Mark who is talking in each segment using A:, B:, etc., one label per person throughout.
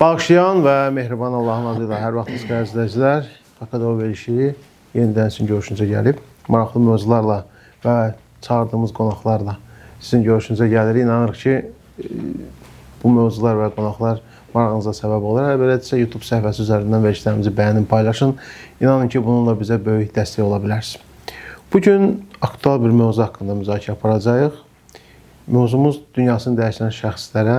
A: Bağışlayan və mehriban Allahın adıyla hər vaxt istəyir izləyicilər, Akador verilişi yenidən sizin görüşünüzə gəlib. Maraqlı mövzularla və çağırdığımız qonaqlarla sizin görüşünüzə gəlirik. İnanırıq ki, bu mövzular və qonaqlar marağınıza səbəb olur. Belədirsə, YouTube səhifəsi üzərindən verilişlərimizi bəyənin, paylaşın. İnanın ki, bununla bizə böyük dəstək ola bilərsiniz. Bugün aktual bir mövzu haqqında müzakirə aparacağıq. Mövzumuz dünyasını dəyişən şəxslərə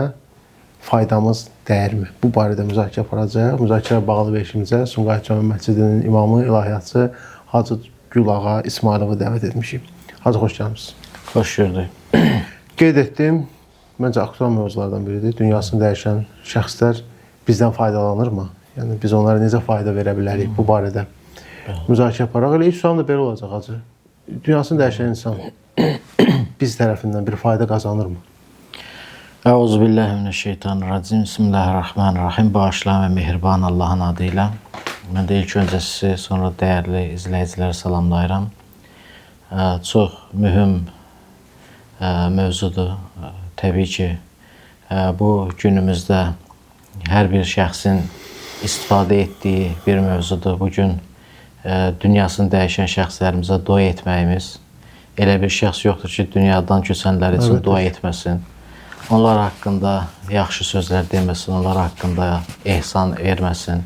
A: faydamız dəyərmi? Bu barədə müzakirə aparacağıq. Müzakirə bağlı verilişimizə Sumqayıt Cəmi Məscidinin imamı, ilahiyyatçı Hacı Gülağa İsmailovu dəvət etmişik. Hacı, xoş gəlmişsiniz.
B: Xoş gördük.
A: Qeyd etdim, məncə aktual mövzulardan biridir. Dünyasını dəyişən şəxslər bizdən faydalanırmı? Yəni, biz onlara necə fayda verə bilərik bu barədə müzakirə aparaq. Elə ilk sualım da belə olacaq, Hacı. Dünyasını dəyişən insan biz tərəfindən bir fayda qazanırmı?
B: Euzubillahimineşşeytanirracim. Bismillahirrahmanirrahim. Bağışlayan və mehriban Allahın adıyla. Mən də ilk öncə sizi, sonra dəyərli izləyiciləri salamlayıram. Çox mühüm mövzudur. Təbii ki, bu günümüzdə hər bir şəxsin istifadə etdiyi bir mövzudur. Bugün dünyasını dəyişən şəxslərimizə dua etməyimiz, elə bir şəxs yoxdur ki, dünyadan köçənlər üçün dua etməsin. Onlar haqqında yaxşı sözlər deməsin, onlar haqqında ehsan verməsin.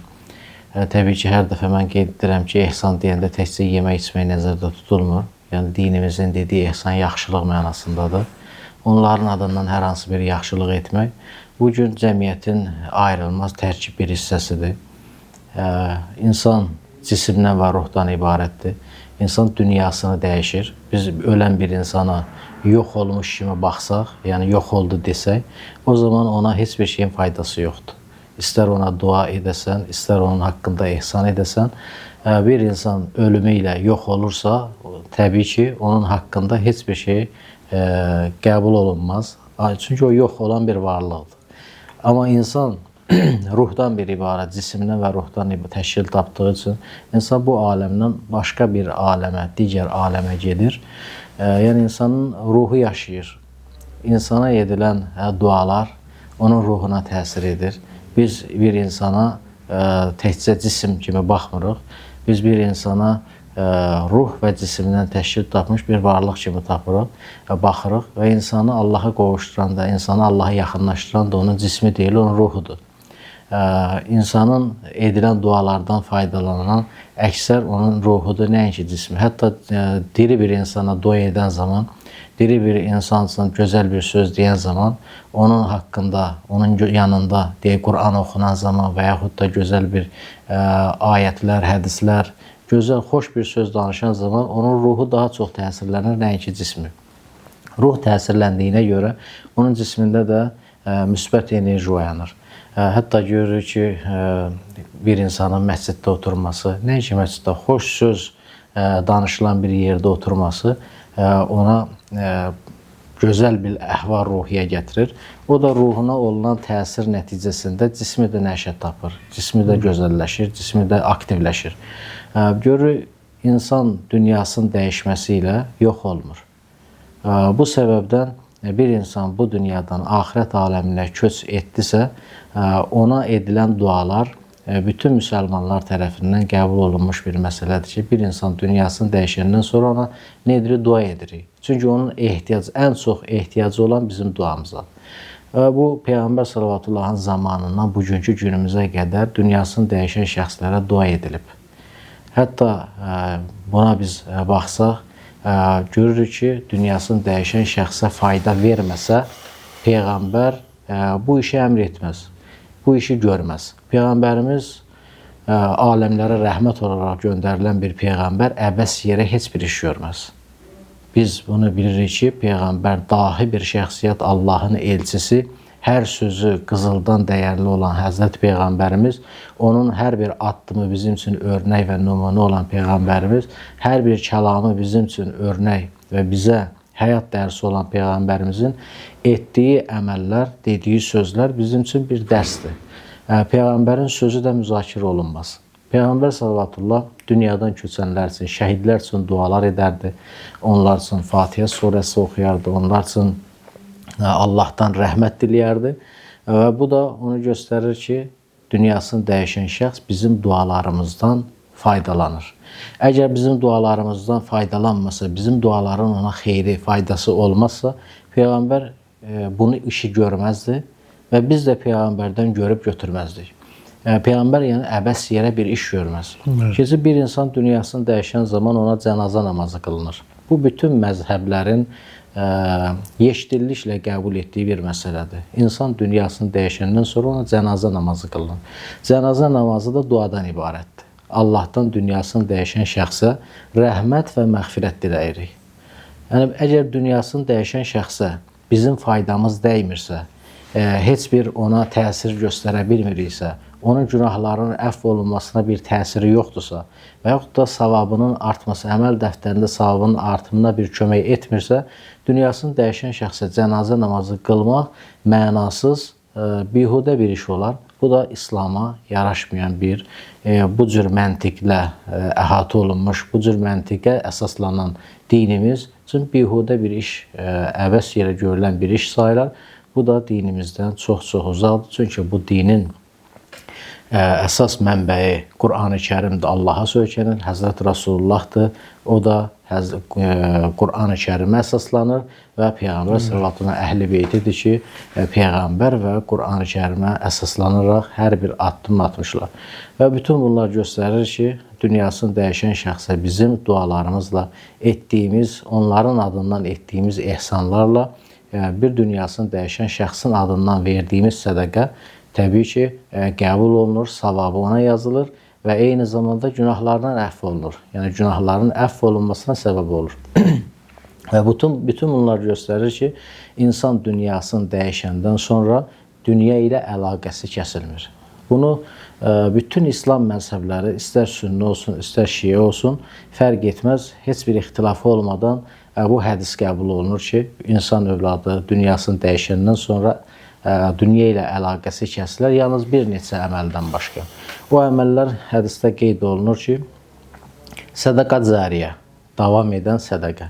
B: Təbii ki, hər dəfə mən qeyd edirəm ki, ehsan deyəndə təkcə yemək içmək nəzərdə tutulmur. Yəni, dinimizin dediyi ehsan yaxşılıq mənasındadır. Onların adından hər hansı bir yaxşılıq etmək bugün cəmiyyətin ayrılmaz tərkib bir hissəsidir. İnsan cisimdən və ruhdan ibarətdir. İnsan dünyasını dəyişir. Biz ölən bir insana yox olmuş kimi baxsaq, yəni yox oldu desək, o zaman ona heç bir şeyin faydası yoxdur. İstər ona dua edəsən, istər onun haqqında ehsan edəsən, bir insan ölümü ilə yox olursa, təbii ki, onun haqqında heç bir şey qəbul olunmaz. Çünki o yox olan bir varlıqdır. Amma insan ruhdan bir ibarət, cisimdən və ruhdan təşkil tapdığı üçün insan bu aləmdən başqa bir aləmə, digər aləmə gedir. Yəni, insanın ruhu yaşayır. İnsana edilən dualar onun ruhuna təsir edir. Biz bir insana təkcə cisim kimi baxmırıq. Biz bir insana ruh və cisimdən təşkil tapmış bir varlıq kimi baxırıq və insanı Allaha qovuşduran da, insanı Allaha yaxınlaşdıran da onun cismi deyil, onun ruhudur. İnsanın edilən dualardan faydalanan əksər onun ruhudur, nəinki cismi. Hətta diri bir insana dua edən zaman, diri bir insan üçün gözəl bir söz deyən zaman, onun haqqında, onun yanında Quran oxunan zaman və yaxud da gözəl bir ayətlər, hədislər, gözəl, xoş bir söz danışan zaman onun ruhu daha çox təsirlənir, nəinki cismi. Ruh təsirləndiyinə görə onun cismində də müsbət enerji oyanır. Hətta görürük ki, bir insanın məsciddə oturması, nəinki məsciddə, xoş söz danışılan bir yerdə oturması ona gözəl bir əhval-ruhiyyə gətirir. O da ruhuna olunan təsir nəticəsində cismi də nəşət tapır, cismi də gözəlləşir, cismi də aktivləşir. Görürük, insan dünyasının dəyişməsi ilə yox olmur. Bu səbəbdən bir insan bu dünyadan axirət aləminə köç etdisə, ona edilən dualar bütün müsəlmanlar tərəfindən qəbul olunmuş bir məsələdir ki, bir insan dünyasını dəyişəndən sonra ona nə edirik? Dua edirik. Çünki onun ən çox ehtiyacı olan bizim duamızdır. Bu, Peyğəmbər sallallahu zamanından bugünkü günümüzə qədər dünyasını dəyişən şəxslərə dua edilib. Hətta buna biz baxsaq, görürük ki, dünyasını dəyişən şəxsə fayda verməsə, Peyğəmbər bu işi əmr etməz, bu işi görməz. Peyğəmbərimiz aləmlərə rəhmət olaraq göndərilən bir Peyğəmbər əbəs yerə heç bir iş görməz. Biz bunu bilirik ki, Peyğəmbər dahi bir şəxsiyyət, Allahın elçisi, hər sözü qızıldan dəyərli olan Həzrət Peyğəmbərimiz, onun hər bir addımı bizim üçün örnək və nümunə olan Peyğəmbərimiz, hər bir kəlamı bizim üçün örnək və bizə həyat dərsi olan Peyğəmbərimizin etdiyi əməllər, dediyi sözlər bizim üçün bir dərsdir. Peyğəmbərin sözü də müzakirə olunmaz. Peyğəmbər sallallahu dünyadan köçənlər üçün, şəhidlər üçün dualar edərdi. Onlar üçün Fatihə surəsi oxuyardı, onlar üçün Allahdan rəhmət diləyərdi. Və bu da onu göstərir ki, dünyasını dəyişən şəxs bizim dualarımızdan faydalanır. Əgər bizim dualarımızdan faydalanmasa, bizim duaların ona xeyri, faydası olmazsa, Peyğəmbər bunu işi görməzdi və biz də Peyğəmbərdən görüb götürməzdik. Peyğəmbər yəni əbəs yerə bir iş görməz. Ki, bir insan dünyasını dəyişən zaman ona cənazə namazı qılınır. Bu, bütün məzhəblərin yeşdilliklə qəbul etdiyi bir məsələdir. İnsan dünyasını dəyişəndən sonra ona cənazə namazı qılınır. Cənazə namazı da duadan ibarətdir. Allahdan dünyasını dəyişən şəxsə rəhmət və məğfirət diləyirik. Yəni, əgər dünyasını dəyişən şəxsə bizim faydamız dəymirsə, heç bir ona təsir göstərə bilmiriksə, onun günahlarının əfv olunmasına bir təsiri yoxdursa və yaxud da savabının artması, əməl dəftərində savabının artımına bir kömək etmirsə, dünyasını dəyişən şəxsə cənazə namazı qılmaq mənasız, bihudə bir iş olar. Bu da İslama yaraşmayan bir, bu cür məntiqlə əhatə olunmuş, bu cür məntiqə əsaslanan dinimiz üçün bihudə bir iş, əbəs yerə görülən bir iş sayılar. Bu da dinimizdən çox-çox uzaqdır. Çünki bu dinin əsas mənbəyi Qur'an-ı Kərimdir, Allaha söykənir, Həzrət Rasulullahdır. O da Qur'an-ı Kərimə əsaslanır və Peyğəmbər sallallahu əhli beytidir ki, Peyğəmbər və Qur'an-ı Kərimə əsaslanaraq hər bir addım atmışlar. Və bütün bunlar göstərir ki, dünyasını dəyişən şəxsə bizim dualarımızla etdiyimiz, onların adından etdiyimiz ehsanlarla bir dünyasını dəyişən şəxsin adından verdiyimiz sədəqə təbii ki, qəbul olunur, savabı ona yazılır və eyni zamanda günahlarından əfv olunur. Yəni, günahların əfv olunmasına səbəb olur. Və bütün bunlar göstərir ki, insan dünyasını dəyişəndən sonra dünya ilə əlaqəsi kəsilmir. Bunu bütün İslam məzhəbləri, istər sünni olsun, istər şiə olsun, fərq etməz, heç bir ixtilafı olmadan bu hədis qəbul olunur ki, insan övladı dünyasını dəyişəndən sonra dünya ilə əlaqəsi kəsilər, yalnız bir neçə əməldən başqa. O əməllər hədisdə qeyd olunur ki, sədəqa cariyə, davam edən sədəqə.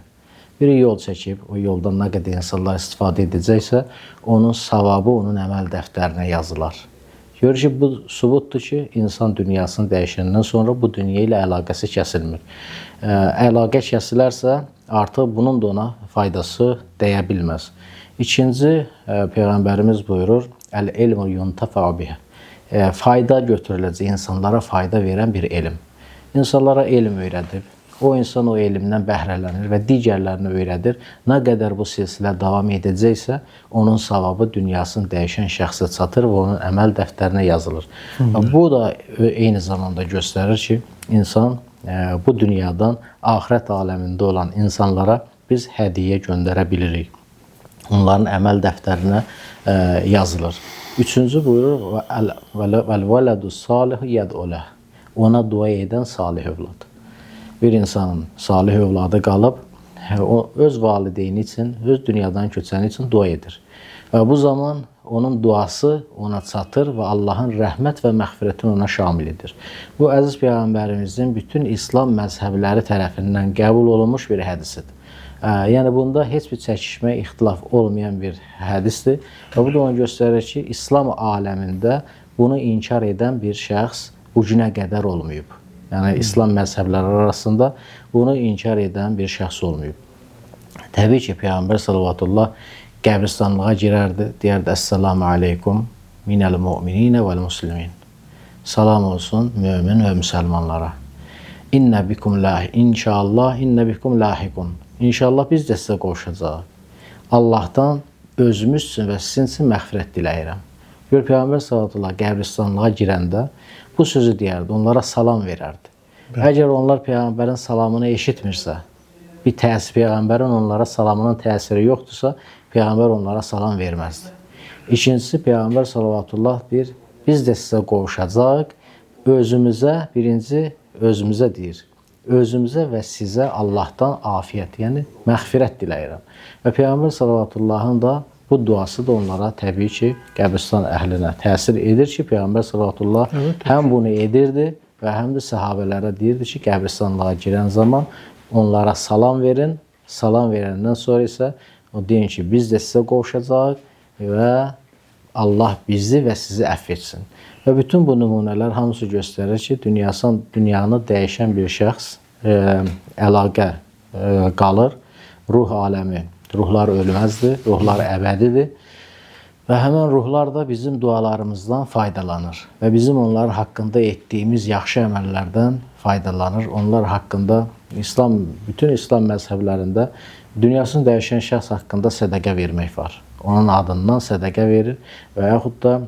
B: Biri yol çəkib, o yoldan nə qədər insanlar istifadə edəcəksə, onun savabı onun əməl dəftərinə yazılar. Görür ki, bu sübutdur ki, insan dünyasını dəyişəndən sonra bu dünya ilə əlaqəsi kəsilmir. Əlaqə kəsilərsə, artıq bunun da ona faydası dəyə bilməz. İkinci, Peyğəmbərimiz buyurur, Əl-elmu yuntafa'u bihə. Fayda götürüləcək, insanlara fayda verən bir elm. İnsanlara elm öyrədib, o insan o elmdən bəhrələnir və digərlərini öyrədir. Nə qədər bu silsilə davam edəcəksə, onun savabı dünyasını dəyişən şəxsə çatır və onun əməl dəftərinə yazılır. Bu da eyni zamanda göstərir ki, insan bu dünyadan axirət aləmində olan insanlara biz hədiyyə göndərə bilirik. Onların əməl dəftərinə yazılır. Üçüncü buyurur, vəl-vələdu salihu yəd'uləh. Ona dua edən salih övlad. Bir insanın salih övladı qalıb, o öz valideyni üçün, öz dünyadan köçəni üçün dua edir. Və bu zaman onun duası ona çatır və Allahın rəhmət və məğfirətini ona şamil edir. Bu, əziz Peyğəmbərimizin bütün İslam məzhəbləri tərəfindən qəbul olunmuş bir hədisidir. Yəni, bunda heç bir çəkişmə, ixtilaf olmayan bir hədisdir. Və bu da onu göstərir ki, İslam aləmində bunu inkar edən bir şəxs bu günə qədər olmayıb. Yəni, İslam məzhəbləri arasında bunu inkar edən bir şəxs olmayıb. Təbii ki, Peyğəmbər sallallahu qəbristanlığa girərdi, deyərdi, Əssəlamu aleykum minəl mu'mininə vəl muslimin. Salam olsun mömin və müsəlmanlara. İnnə bikum inşallah, innə bikum lahiqun. İnşallah biz də sizə qovuşacaq. Allahdan özümüz üçün və sizin üçün məğfirət diləyirəm. Gör, Peyğəmbər sallallahu qəbristanlığa girəndə bu sözü deyərdi, onlara salam verərdi. Əgər onlar Peyğəmbərin salamını eşitmirsə, bir təsir, Peyğəmbərin onlara salamının təsiri yoxdursa, Peyğəmbər onlara salam verməzdi. İkincisi, Peyğəmbər sallallahu deyir, biz də sizə qovuşacaq, birinci özümüzə deyir. Özümüzə və sizə Allahdan afiyət, yəni məğfirət diləyirəm. Və Peyğəmbər sallallahu da bu duası da onlara təbii ki, qəbristan əhlinə təsir edir ki, Peyğəmbər sallallahu həm bunu edirdi və həm də səhabələrə deyirdi ki, qəbristanlığa girən zaman onlara salam verin. Salam verəndən sonra isə o deyin ki, biz də sizə qovuşacaq və Allah bizi və sizi əfv etsin. Və bütün bu nümunələr hamısı göstərir ki, dünyanı dəyişən bir şəxs əlaqə qalır. Ruh aləmi, ruhlar ölməzdir, ruhlar əbədidir. Və həmən ruhlar da bizim dualarımızdan faydalanır və bizim onlar haqqında etdiyimiz yaxşı əməllərdən faydalanır. Onlar haqqında bütün İslam məzhəblərində dünyasını dəyişən şəxs haqqında sədəqə vermək var. Onun adından sədəqə verir və yaxud da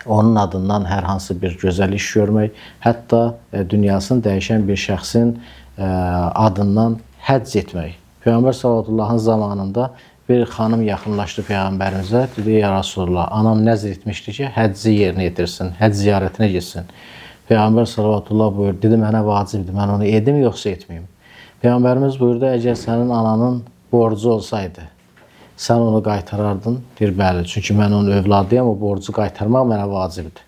B: onun adından hər hansı bir gözəl iş görmək, hətta dünyasını dəyişən bir şəxsin adından həcc etmək. Peyğəmbər sallallahu zamanında bir xanım yaxınlaşdı Peyğəmbərimizə, dedi, ya Rasulullah, anam nəzr etmişdi ki, həcci yerinə yetirsin, həcc ziyarətinə getsin. Peyğəmbər sallallahu buyurdu, dedi, mənə vacibdir, mən onu edim, yoxsa etməyim. Peyğəmbərimiz buyurdu, əgər sənin ananın borcu olsaydı, sən onu qaytarardın, deyir, bəli, çünki mən onun övladıyam, o borcu qaytarmaq mənə vacibdir.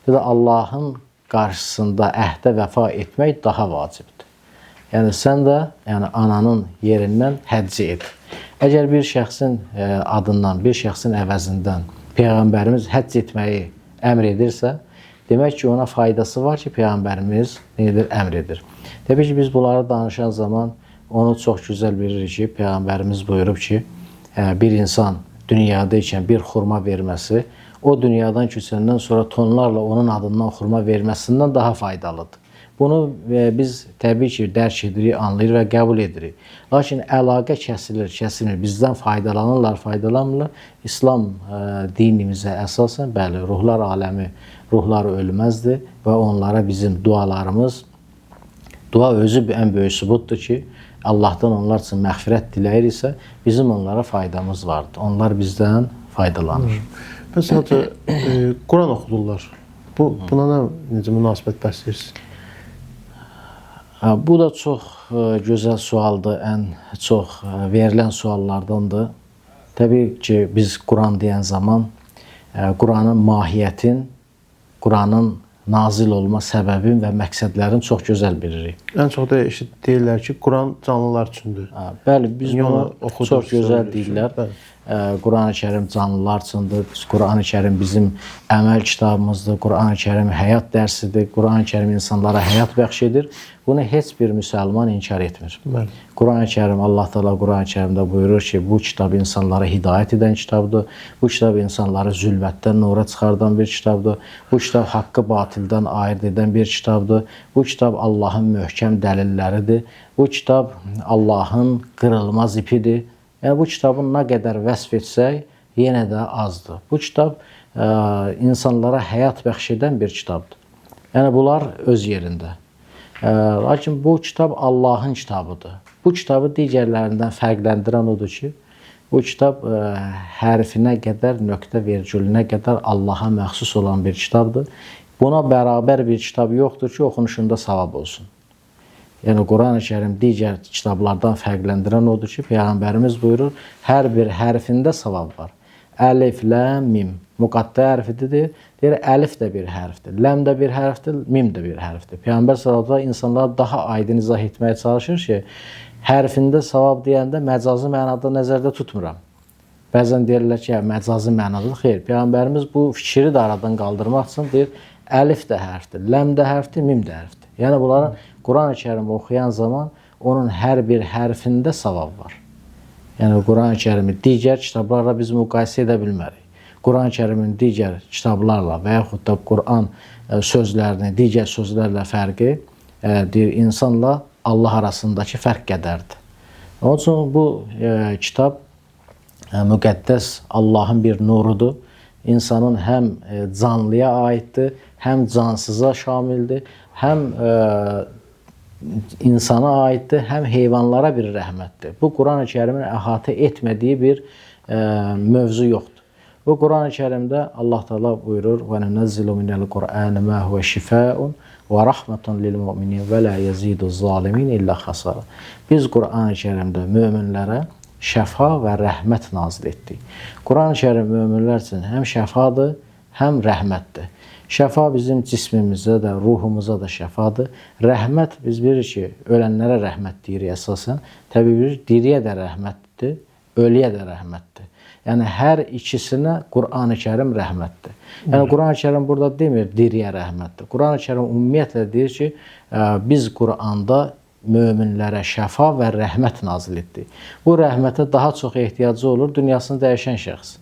B: Dedi, Allahın qarşısında əhdə vəfa etmək daha vacibdir. Yəni, sən də ananın yerindən həcci et. Əgər bir şəxsin adından, bir şəxsin əvəzindən Peyğəmbərimiz həcc etməyi əmr edirsə, demək ki, ona faydası var ki, Peyğəmbərimiz əmr edir. Təbii ki, biz bunları danışan zaman onu çox gözəl bilirik ki, Peyğəmbərimiz buyurub ki, bir insan dünyada ikən bir xurma verməsi, o dünyadan köçəndən sonra tonlarla onun adından xurma verməsindən daha faydalıdır. Bunu biz təbii ki, dərk edirik, anlayır və qəbul edirik. Lakin əlaqə kəsilir, bizdən faydalanmırlar. İslam dinimizə əsasən, bəli, ruhlar aləmi, ruhlar ölməzdir və onlara bizim dualarımız, dua özü ən böyük sübutdur ki, Allahdan onlar üçün məğfirət diləyirsə, bizim onlara faydamız vardır. Onlar bizdən faydalanır.
A: Məsələn, Quran oxudurlar. Buna necə münasibət bəsləyirsiniz?
B: Bu da çox gözəl sualdır, ən çox verilən suallardandır. Təbii ki, biz Quran deyən zaman Quranın mahiyyətin, Quranın nazil olma səbəbin və məqsədlərini çox gözəl bilirik.
A: Ən çox da deyirlər ki, Quran canlılar üçündür.
B: Bəli, biz bunu çox gözəl deyirlər. Quran-ı Kərim canlılar üçündür. Quran-ı Kərim bizim əməl kitabımızdır. Quran-ı Kərim həyat dərsidir. Quran-ı Kərim insanlara həyat bəxş edir. Bunu heç bir müsəlman inkar etmir. Quran-ı Kərim, Allah Teala Quran-ı Kərimdə buyurur ki, bu kitab insanlara hidayət edən kitabdır. Bu kitab insanları zülmətdən nura çıxardan bir kitabdır. Bu kitab haqqı batildən ayırt edən bir kitabdır. Bu kitab Allahın möhkəm dəlilləridir. Bu kitab Allahın qırılmaz ipidir. Yəni, bu kitabın nə qədər vəsf etsək, yenə də azdır. Bu kitab insanlara həyat bəxş edən bir kitabdır. Yəni, bunlar öz yerində. Lakin bu kitab Allahın kitabıdır. Bu kitabı digərlərindən fərqləndirən odur ki, bu kitab hərfinə qədər, nöqtə vergülünə qədər Allaha məxsus olan bir kitabdır. Buna bərabər bir kitab yoxdur ki, oxunuşunda savab olsun. Yəni, Quran-ı Kərim digər kitablardan fərqləndirən odur ki, Peyğəmbərimiz buyurur, hər bir hərfində savab var. Əlif, ləm, mim. Müqattə hərfidir. Deyir, əlif də bir hərfdir, ləm də bir hərfdir, mim də bir hərfdir. Peyğəmbər sallallahu insanlara daha aydın izah etməyə çalışır ki, hərfində savab deyəndə məcazi mənada nəzərdə tutmuram. Bəzən deyirlər ki, məcazi mənada xeyr. Peyğəmbərimiz bu fikri də aradan qaldırmaq üçün deyir, əlif də hərfdir, ləm də hərfdir, mim də hərfdir. Yəni, bunların Quran-ı Kərimi oxuyan zaman onun hər bir hərfində savab var. Yəni, Quran-ı Kərimi digər kitablarla biz müqayisə edə bilmərik. Quran-ı Kərimin digər kitablarla və yaxud da Quran sözlərini digər sözlərlə fərqi deyir, insanla Allah arasındakı fərq qədərdir. Onun üçün bu kitab müqəddəs Allahın bir nurudur. İnsanın həm canlıya aiddir, həm cansıza şamildir, həm insana aiddir, həm heyvanlara bir rəhmətdir. Bu, Quran-ı Kərimin əhatə etmədiyi bir mövzu yoxdur. Bu, Quran-ı Kərimdə Allah Teala buyurur, وَنَنَزِّلُ مِنَ الْقُرْآنِ مَا هُوَ شِفَاءٌ وَرَحْمَةٌ لِلْمُؤْمِنِينَ وَلَا يَزِيدُ الظَّالِمِينَ إِلَّا خَسَارًا. Biz Quran-ı Kərimdə möminlərə şəfa və rəhmət nazil etdik. Quran-ı Kərim möminlər üçün həm şəfadır, həm rəhmətdir. Şəfa bizim cismimizdə də, ruhumuza da şəfadır. Rəhmət, biz bilirik ki, ölənlərə rəhmət deyirik əsasən. Təbii bilirik, diriyə də rəhmətdir, ölüyə də rəhmətdir. Yəni hər ikisinə Qurani Kərim rəhmətdir. Yəni Qurani Kərim burada demir diriyə rəhmətdir. Qurani Kərim ümumiyyətlə deyir ki, biz Quranda möminlərə şəfa və rəhmət nazil etdik. Bu rəhmətə daha çox ehtiyacı olur dünyasını dəyişən şəxs.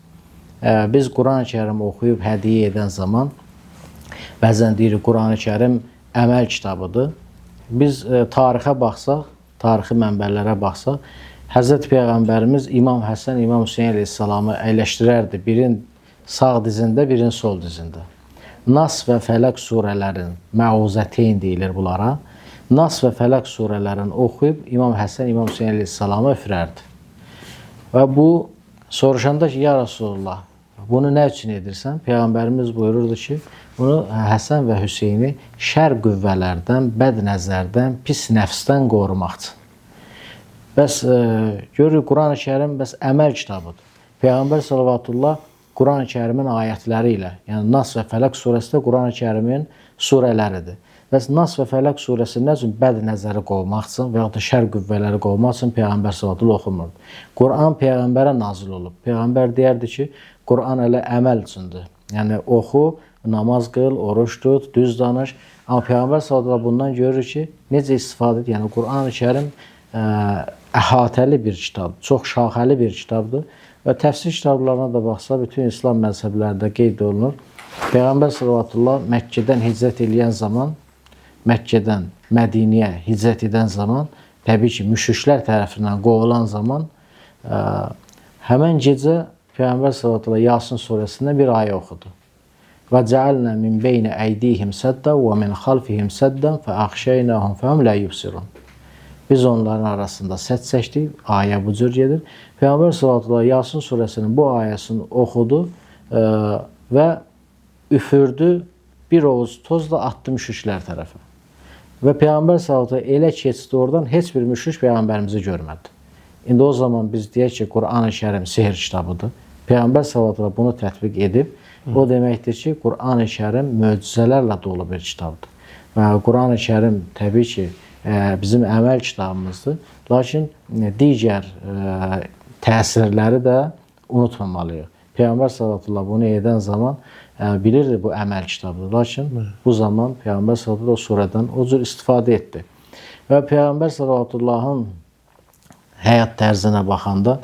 B: Biz Qurani Kərim oxuyub hədiyyə edən zaman bəzən deyirik Qurani Kərim əməl kitabıdır. Biz tarixə baxsaq, tarixi mənbələrə baxsaq, Həzrət Peyğəmbərimiz İmam Həsən, İmam Hüseyin əleyhissalamı əyləşdirərdi. Birin sağ dizində, birin sol dizində. Nas və Fələq surələrin, Məuzəteyn deyilir bunlara. Nas və Fələq surələrini oxuyub İmam Həsən, İmam Hüseyin əleyhissalamı öpürərdi. Və bu soruşanda ki, ya Rasulullah, bunu nə üçün edirsən? Peyğəmbərimiz buyururdu ki, bunu Həsən və Hüseyni şər qüvvələrdən, bəd nəzərdən, pis nəfsdən qorumaq üçün. Bəs görürük, Qurani Kərim bəs əməl kitabıdır. Peyğəmbər sallallahu Qurani Kərimin ayətləri ilə, yəni Nas və Fələq surəsi də Qurani Kərimin surələridir. Bəs Nas və Fələq surəsi nə üçün bəd nəzəri qovmaq üçün və ya da şər qüvvələri qovmaq üçün Peyğəmbər sallallahu oxumurdu. Quran Peyğəmbərə nazil olub. Peyğəmbər deyərdi ki, Quran elə əməl üçündür. Yəni oxu, namaz qıl, oruç tut, düz danış. Amma Peyğəmbər sallallahu bundan görür ki, necə istifadə edir. Yəni Qurani Kərim əhatəli bir kitabdır, çox şaxəli bir kitabdır və təfsir kitablarına da baxsa, bütün İslam məzhəblərində qeyd olunur. Peyğəmbər sallallahu Məkkədən hicrət edən zaman, Məkkədən Mədiniyə hicrət edən zaman, təbii ki, müşriklər tərəfindən qovulan zaman, həmən gecə Peyğəmbər sallallahu Yasin surəsində bir ayə oxudu. Və cəalnə min beynə əydihim səddən və min xalfihim səddən fə əxşəynəhum fəhum lə yubsirun. Biz onların arasında sədd çəkdik, ayə bu cür gedir. Peyğəmbər sallallahu Yasin surəsinin bu ayəsini oxudu və üfürdü, bir oğuz toz da atdı müşriklər tərəfə. Və Peyğəmbər sallallahu elə keçdi oradan, heç bir müşrik Peyğəmbərimizi görmədi. İndi o zaman biz deyək ki, Qurani Kərim sehir kitabıdır. Peyğəmbər sallallahu bunu tətbiq edib, o deməkdir ki, Qurani Kərim möcüzələrlə dolu bir kitabdır. Və Qurani Kərim təbii ki, bizim əməl kitabımızdır. Lakin digər təsirləri də unutmamalıyıq. Peyğəmbər sallallahu bunu edən zaman bilirdi bu əməl kitabıdır. Lakin bu zaman Peyğəmbər sallallahu o surədən o cür istifadə etdi. Və Peyğəmbər sallallahu həyat tərzinə baxanda,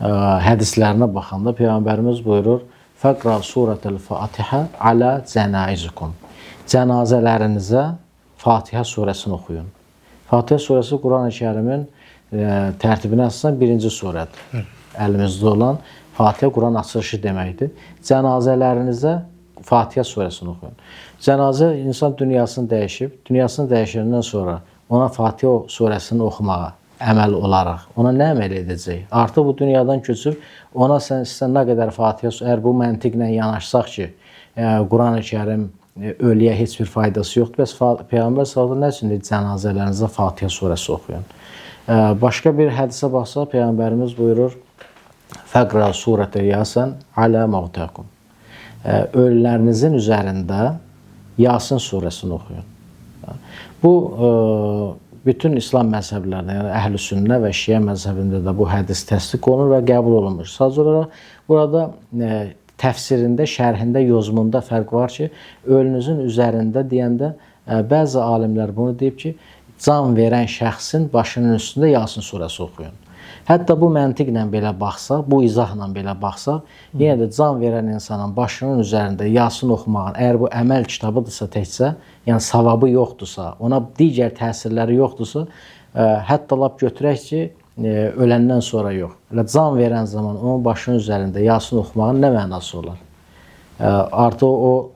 B: hədislərinə baxanda Peyğəmbərimiz buyurur: "Fəqra surətul Fatihə alə cənaizikum." Cənazələrinizə Fatihə surəsini oxuyun. Fatihə surəsi Qurani Kərimin tərtibinə əsasən birinci surədir. Əlimizdə olan Fatihə Quran açılışı deməkdir. Cənazələrinizə Fatihə surəsini oxuyun. Cənazə insan dünyasını dəyişib, dünyasını dəyişəndən sonra ona Fatihə surəsini oxumağa əməl olaraq ona nə əməl edəcək? Artıq bu dünyadan köçüb, ona sən istəsən nə qədər Fatihə, əgər bu məntiqlə yanaşsaq ki, Qurani Kərim ölüyə heç bir faydası yoxdur. Bəs Peyğəmbər sallallahu nə üçün cənazələrinizə Fatihə surəsi oxuyun? Başqa bir hədisə baxsaq, Peyğəmbərimiz buyurur: "Fəqra surətə Yasin alə mağtəkum." Ölülərinizin üzərində Yasin surəsini oxuyun. Bu bütün İslam məzhəblərində, yəni Əhl-i-Sünnə və Şiə məzhəbində də bu hədis təsdiq olunur və qəbul olunmur. Sadəcə olaraq burada təfsirində, şərhində, yozumunda fərq var ki, ölünüzün üzərində deyəndə bəzi alimlər bunu deyib ki, can verən şəxsin başının üstündə Yasin surəsi oxuyun. Hətta bu məntiqlə belə baxsaq, bu izahla belə baxsaq, yenə də can verən insanın başının üzərində Yasin oxumağın, əgər bu əməl kitabıdırsa təkcə, yəni savabı yoxdursa, ona digər təsirləri yoxdursa, hətta lap götürək ki, öləndən sonra yox. Elə can verən zaman onun başının üzərində Yasin oxumağın nə mənası olar? Artıq o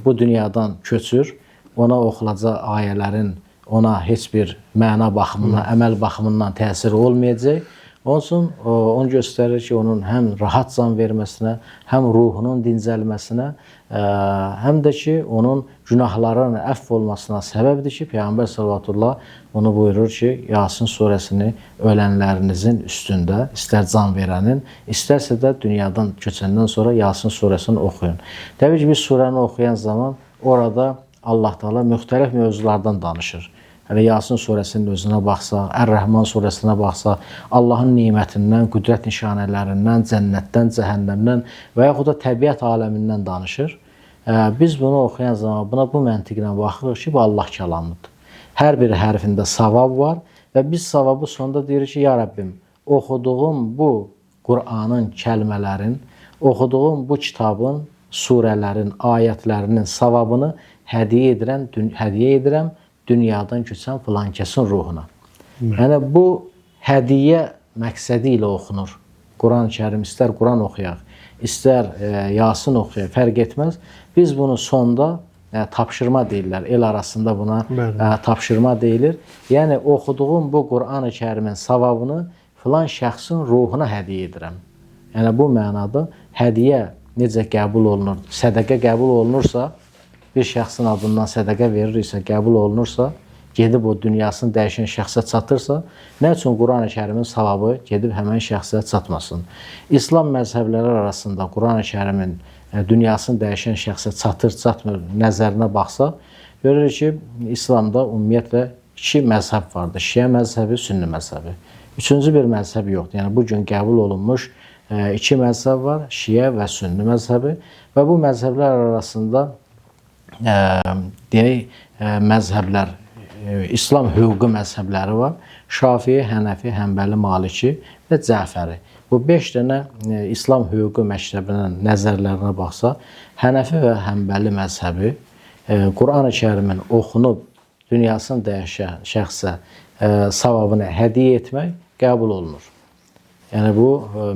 B: bu dünyadan köçür, ona oxulacaq ayələrin ona heç bir məna baxımından, əməl baxımından təsiri olmayacaq. Onun üçün onu göstərir ki, onun həm rahat can verməsinə, həm ruhunun dincəlməsinə, həm də ki, onun günahlarının əfv olmasına səbəbdir ki, Peyğəmbər sallallahu onu buyurur ki, Yasin surəsini ölənlərinizin üstündə, istər can verənin, istərsə də dünyadan köçəndən sonra Yasin surəsini oxuyun. Təbii ki, biz surəni oxuyan zaman orada Allah Teala müxtəlif mövzulardan danışır. Hələ Yasin surəsinin özünə baxsaq, Ər-Rəhman surəsinə baxsaq, Allahın nemətindən, qüdrət nişanələrindən, cənnətdən, cəhənnəmdən və yaxud da təbiət aləmindən danışır. Biz bunu oxuyan zaman buna bu məntiqlə baxırıq ki, bu Allah kəlamıdır. Hər bir hərfində savab var və biz savabı sonda deyirik ki, ya Rəbbim, oxuduğum bu Qur'anın kəlmələrin, oxuduğum bu kitabın, surələrin, ayətlərinin savabını hədiyyə edirəm dünyadan köçən filan kəsin ruhuna. Yəni bu hədiyyə məqsədi ilə oxunur. Quran-ı Kərim, istər Quran oxuyaq, istər Yasin oxuyaq, fərq etməz. Biz bunu sonda tapşırma deyirlər. El arasında buna tapşırma deyilir. Yəni oxuduğum bu Quran-ı Kərimin savabını filan şəxsin ruhuna hədiyyə edirəm. Yəni bu mənada hədiyyə necə qəbul olunur? Sədəqə qəbul olunursa, bir şəxsin adından sədəqə verirsə, qəbul olunursa, gedib o dünyasını dəyişən şəxsə çatırsa, nə üçün Quran-ı Kərimin savabı gedib həmən şəxsə çatmasın? İslam məzhəbləri arasında Quran-ı Kərimin dünyasını dəyişən şəxsə çatır, çatmır nəzərinə baxsaq, görürük ki, İslamda ümumiyyətlə iki məzhəb vardır. Şiə məzhəbi, Sünni məzhəbi. Üçüncü bir məzhəb yoxdur. Yəni, bugün qəbul olunmuş iki məzhəb var, Şiə və Sünni məzhəbi və bu məzhəblər arasında deyək, məzhəblər, İslam hüquqi məzhəbləri var. Şafii, Hənəfi, Həmbəli, Maliki və Cəfəri. Bu 5 dənə İslam hüquqi məktəbinin nəzərlərinə baxsa, Hənəfi və Həmbəli məzhəbi Quran-ı Kərimin oxunub dünyasını dəyişən şəxsə savabını hədiyyə etmək qəbul olunur. Yəni bu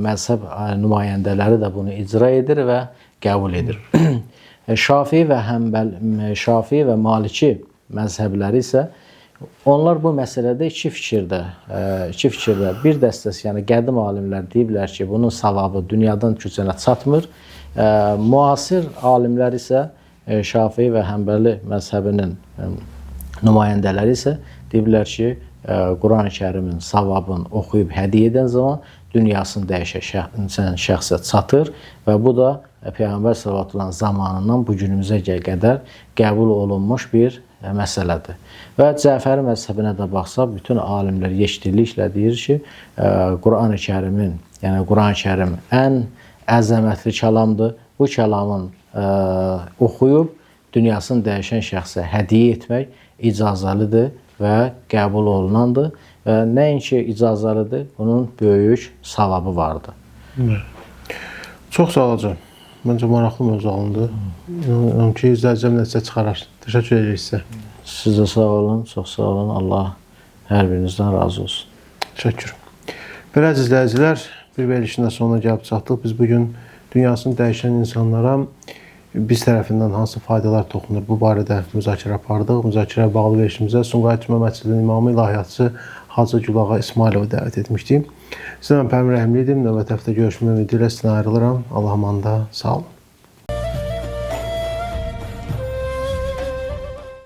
B: məzhəb nümayəndələri də bunu icra edir və qəbul edir. Şafii və Maliki məzhəbləri isə onlar bu məsələdə iki fikirdə. Bir dəstəsi, yəni qədim alimlər deyiblər ki, bunun savabı dünyadan köçənə çatmır. Müasir alimlər isə Şafii və Həmbəli məzhəbinin nümayəndələri isə deyiblər ki, Quran-ı Kərimin savabını oxuyub hədiyyə edən zaman dünyasını dəyişən şəxsə çatır və bu da Peyğəmbər sallallahu zamanından bu günümüzə qədər qəbul olunmuş bir məsələdir. Və Cəfəri məzhəbinə də baxsaq, bütün alimlər yeşilliklə deyir ki, Quran-ı Kərimin, yəni Quran-ı Kərim ən əzəmətli kəlamdır. Bu kəlamın oxuyub dünyasını dəyişən şəxsə hədiyyə etmək icazəlidir və qəbul olunandır. Və nəinki icazəlidir, bunun böyük savabı vardır.
A: Çox sağ olacaq. Məncə maraqlı mövzu alındı. İnanıram ki, izləyicəm nəticə çıxarar. Təşəkkür edirik sizə.
B: Siz də sağ olun, çox sağ olun. Allah hər birinizdən razı olsun.
A: Təşəkkür. Belə izləyicilər, bir verilişin də sonuna gəlib çatdıq. Biz bugün dünyasını dəyişən insanlara biz tərəfindən hansı faydalar toxunur, bu barədə müzakirə apardıq. Müzakirəyə bağlı verilişimizə Sumqayıt Cümə Məscidinin imamı, ilahiyyatçı Hacı Gülağa İsmailovu dəvət etmişdik. Sizə mən Pəmir Rəhimli idim. Növbəti həftə görüşmək ümidi ilə sizdən ayrılıram. Allah'a əmanət, sağ olun.